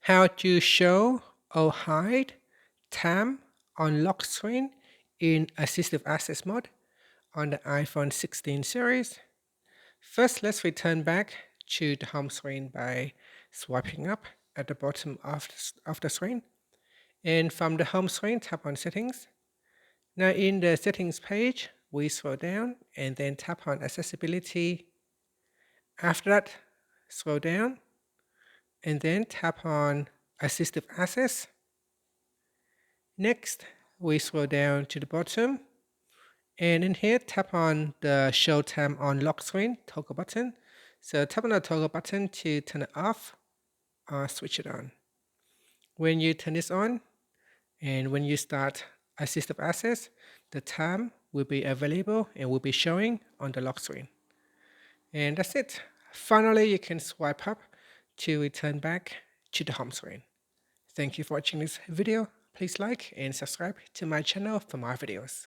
How to show or hide time on lock screen in Assistive Access Mode on the iPhone 16 series. First, let's return back to the home screen by swiping up at the bottom of the screen. And from the home screen, tap on Settings. Now in the Settings page, we scroll down and then tap on Accessibility. After that, scroll down and then tap on Assistive Access. Next, we scroll down to the bottom and in here tap on the Show Time on Lock Screen toggle button. So tap on the toggle button to turn it off or switch it on. When you turn this on and when you start Assistive Access, the time will be available and will be showing on the lock screen. And that's it. Finally, you can swipe up to return back to the home screen. Thank you for watching this video. Please like and subscribe to my channel for more videos.